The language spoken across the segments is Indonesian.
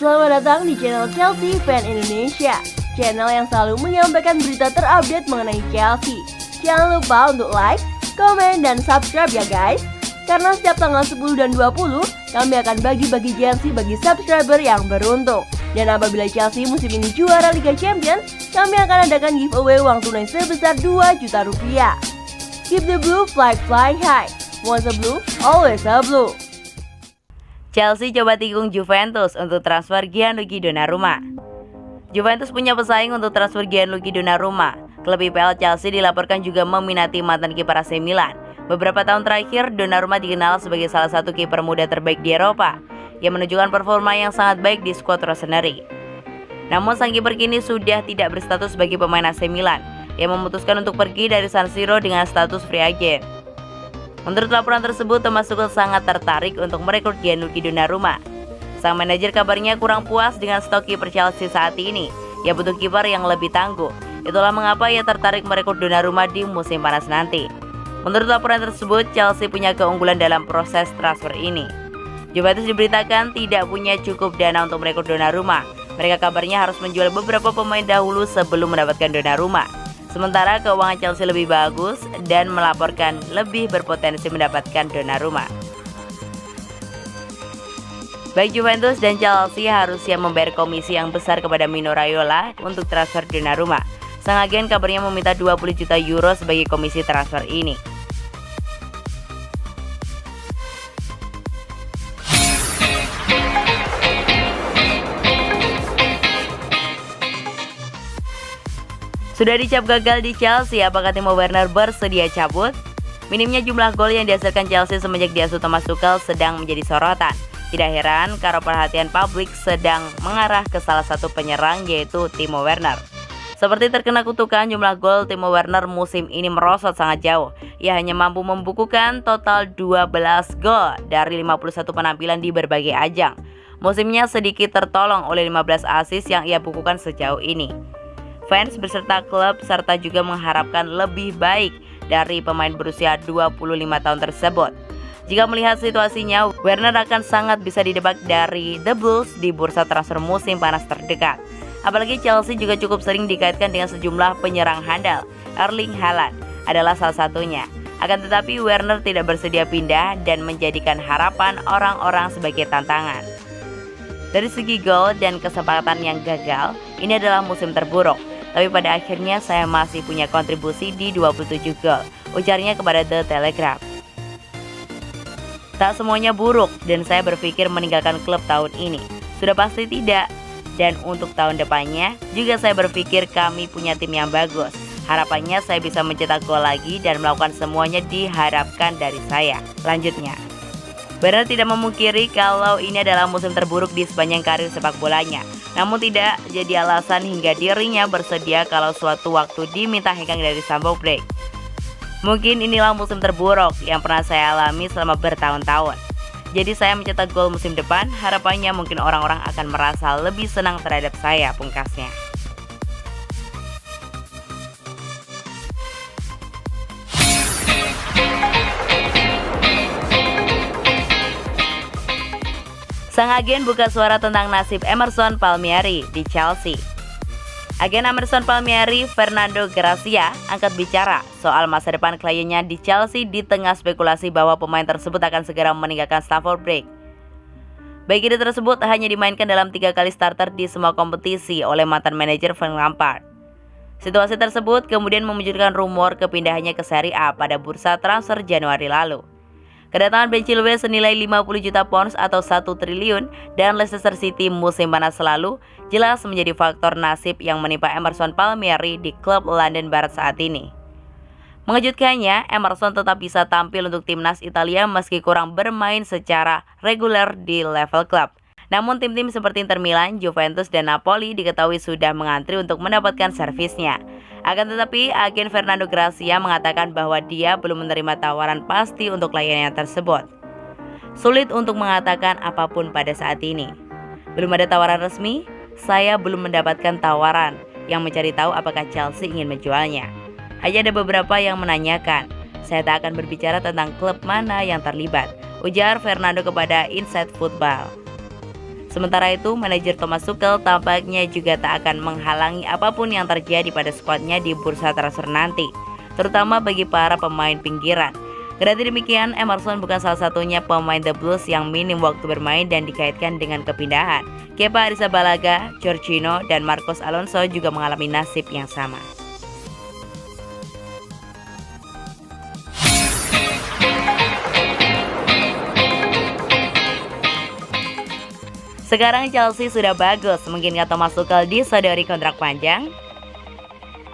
Selamat datang di channel Chelsea Fan Indonesia, channel yang selalu menyampaikan berita terupdate mengenai Chelsea. Jangan lupa untuk like, komen, dan subscribe ya guys. Karena setiap tanggal 10 dan 20, kami akan bagi-bagi jersey bagi subscriber yang beruntung. Dan apabila Chelsea musim ini juara Liga Champions, kami akan adakan giveaway uang tunai sebesar 2 juta rupiah. Keep the blue flag flying high. Once a blue, always a blue. Chelsea coba tikung Juventus untuk transfer Gianluigi Donnarumma. Juventus punya pesaing untuk transfer Gianluigi Donnarumma. Klub IPL Chelsea dilaporkan juga meminati mantan kiper AC Milan. Beberapa tahun terakhir, Donnarumma dikenal sebagai salah satu kiper muda terbaik di Eropa yang menunjukkan performa yang sangat baik di skuad Rossoneri. Namun sang kiper kini sudah tidak berstatus sebagai pemain AC Milan yang memutuskan untuk pergi dari San Siro dengan status free agent. Menurut laporan tersebut, Thomas Tuchel sangat tertarik untuk merekrut Gianluigi Donnarumma. Sang manajer kabarnya kurang puas dengan stok kiper Chelsea saat ini. Ia butuh kiper yang lebih tangguh. Itulah mengapa ia tertarik merekrut Donnarumma di musim panas nanti. Menurut laporan tersebut, Chelsea punya keunggulan dalam proses transfer ini. Juventus diberitakan tidak punya cukup dana untuk merekrut Donnarumma. Mereka kabarnya harus menjual beberapa pemain dahulu sebelum mendapatkan Donnarumma. Sementara keuangan Chelsea lebih bagus dan melaporkan lebih berpotensi mendapatkan Donnarumma. Baik Juventus dan Chelsea harus siap membayar komisi yang besar kepada Mino Raiola untuk transfer Donnarumma. Sang agen kabarnya meminta 20 juta euro sebagai komisi transfer ini. Sudah dicap gagal di Chelsea, apakah Timo Werner bersedia cabut? Minimnya jumlah gol yang dihasilkan Chelsea semenjak diasuh Thomas Tuchel sedang menjadi sorotan. Tidak heran karena perhatian publik sedang mengarah ke salah satu penyerang yaitu Timo Werner. Seperti terkena kutukan, jumlah gol Timo Werner musim ini merosot sangat jauh. Ia hanya mampu membukukan total 12 gol dari 51 penampilan di berbagai ajang. Musimnya sedikit tertolong oleh 15 assist yang ia bukukan sejauh ini. Fans beserta klub serta juga mengharapkan lebih baik dari pemain berusia 25 tahun tersebut. Jika melihat situasinya, Werner akan sangat bisa didebak dari The Blues di bursa transfer musim panas terdekat. Apalagi Chelsea juga cukup sering dikaitkan dengan sejumlah penyerang handal. Erling Haaland adalah salah satunya. Akan tetapi Werner tidak bersedia pindah dan menjadikan harapan orang-orang sebagai tantangan. Dari segi gol dan kesempatan yang gagal, ini adalah musim terburuk. Tapi pada akhirnya saya masih punya kontribusi di 27 gol, ujarnya kepada The Telegraph. Tak semuanya buruk dan saya berpikir meninggalkan klub tahun ini. Sudah pasti tidak. Dan untuk tahun depannya juga saya berpikir kami punya tim yang bagus. Harapannya saya bisa mencetak gol lagi dan melakukan semuanya diharapkan dari saya. Lanjutnya, Werner tidak memungkiri kalau ini adalah musim terburuk di sepanjang karir sepak bolanya. Namun tidak jadi alasan hingga dirinya bersedia kalau suatu waktu diminta hengkang dari Stamford Bridge. Mungkin inilah musim terburuk yang pernah saya alami selama bertahun-tahun. Jadi saya mencetak gol musim depan, harapannya mungkin orang-orang akan merasa lebih senang terhadap saya, pungkasnya. Sang agen buka suara tentang nasib Emerson Palmieri di Chelsea. Agen Emerson Palmieri, Fernando Gracia, angkat bicara soal masa depan kliennya di Chelsea di tengah spekulasi bahwa pemain tersebut akan segera meninggalkan Stamford Bridge. Baik ide tersebut hanya dimainkan dalam 3 kali starter di semua kompetisi oleh mantan manajer Frank Lampard. Situasi tersebut kemudian memunculkan rumor kepindahannya ke Serie A pada bursa transfer Januari lalu. Kedatangan Ben Chilwell senilai 50 juta pounds atau 1 triliun dan Leicester City musim panas lalu jelas menjadi faktor nasib yang menimpa Emerson Palmieri di klub London Barat saat ini. Mengejutkannya, Emerson tetap bisa tampil untuk timnas Italia meski kurang bermain secara reguler di level klub. Namun tim-tim seperti Inter Milan, Juventus, dan Napoli diketahui sudah mengantri untuk mendapatkan servisnya. Akan tetapi, agen Fernando Gracia mengatakan bahwa dia belum menerima tawaran pasti untuk layanan tersebut. Sulit untuk mengatakan apapun pada saat ini. Belum ada tawaran resmi, saya belum mendapatkan tawaran yang mencari tahu apakah Chelsea ingin menjualnya. Hanya ada beberapa yang menanyakan. Saya tak akan berbicara tentang klub mana yang terlibat, ujar Fernando kepada Inside Football. Sementara itu, manajer Thomas Tuchel tampaknya juga tak akan menghalangi apapun yang terjadi pada skuadnya di bursa transfer nanti, terutama bagi para pemain pinggiran. Kendati demikian, Emerson bukan salah satunya pemain The Blues yang minim waktu bermain dan dikaitkan dengan kepindahan. Kepa Arrizabalaga, Jorginho, dan Marcos Alonso juga mengalami nasib yang sama. Sekarang Chelsea sudah bagus, mungkinkah Thomas Tuchel disodori kontrak panjang?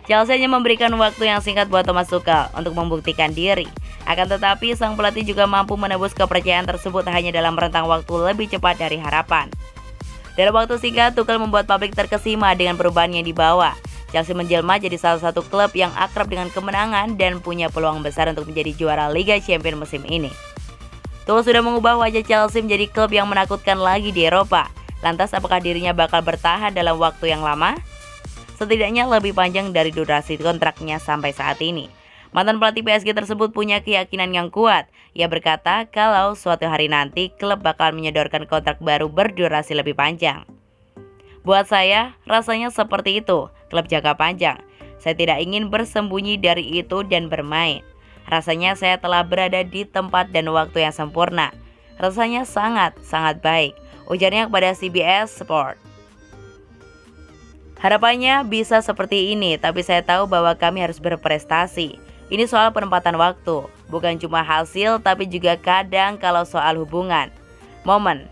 Chelsea hanya memberikan waktu yang singkat buat Thomas Tuchel untuk membuktikan diri. Akan tetapi, sang pelatih juga mampu menebus kepercayaan tersebut hanya dalam rentang waktu lebih cepat dari harapan. Dalam waktu singkat, Tuchel membuat publik terkesima dengan perubahan yang dibawa. Chelsea menjelma jadi salah satu klub yang akrab dengan kemenangan dan punya peluang besar untuk menjadi juara Liga Champions musim ini. Tuchel sudah mengubah wajah Chelsea menjadi klub yang menakutkan lagi di Eropa. Lantas apakah dirinya bakal bertahan dalam waktu yang lama? Setidaknya lebih panjang dari durasi kontraknya sampai saat ini. Mantan pelatih PSG tersebut punya keyakinan yang kuat. Ia berkata kalau suatu hari nanti klub bakal menyodorkan kontrak baru berdurasi lebih panjang. Buat saya, rasanya seperti itu, klub jangka panjang. Saya tidak ingin bersembunyi dari itu dan bermain. Rasanya saya telah berada di tempat dan waktu yang sempurna. Rasanya sangat baik, ujarnya kepada CBS Sport. Harapannya bisa seperti ini, tapi saya tahu bahwa kami harus berprestasi. Ini soal penempatan waktu, bukan cuma hasil, tapi juga kadang kalau soal hubungan, momen,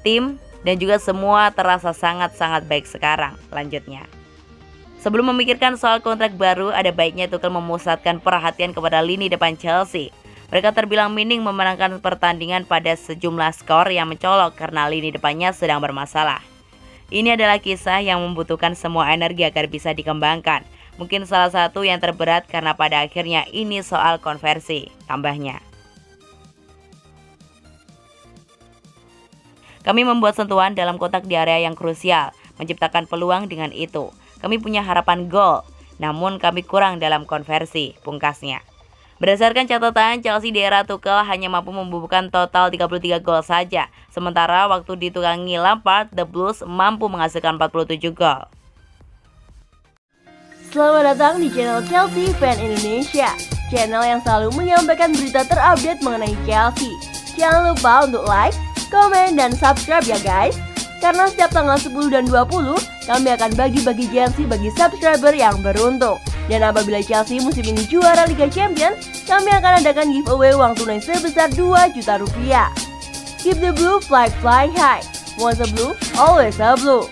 tim, dan juga semua terasa sangat baik sekarang, lanjutnya. Sebelum memikirkan soal kontrak baru, ada baiknya Tuchel memusatkan perhatian kepada lini depan Chelsea. Mereka terbilang minim memenangkan pertandingan pada sejumlah skor yang mencolok karena lini depannya sedang bermasalah. Ini adalah kisah yang membutuhkan semua energi agar bisa dikembangkan. Mungkin salah satu yang terberat karena pada akhirnya ini soal konversi, tambahnya. Kami membuat sentuhan dalam kotak di area yang krusial, menciptakan peluang dengan itu. Kami punya harapan gol, namun kami kurang dalam konversi, pungkasnya. Berdasarkan catatan, Chelsea di era Tuchel hanya mampu membubuhkan total 33 gol saja. Sementara waktu ditukangi Lampard, The Blues mampu menghasilkan 47 gol. Selamat datang di channel Chelsea Fan Indonesia, channel yang selalu menyampaikan berita terupdate mengenai Chelsea. Jangan lupa untuk like, komen, dan subscribe ya guys. Karena setiap tanggal 10 dan 20, kami akan bagi-bagi jersey bagi subscriber yang beruntung. Dan apabila Chelsea musim ini juara Liga Champions, kami akan adakan giveaway uang tunai sebesar 2 juta rupiah. Keep the blue, fly high. Once a blue, always a blue.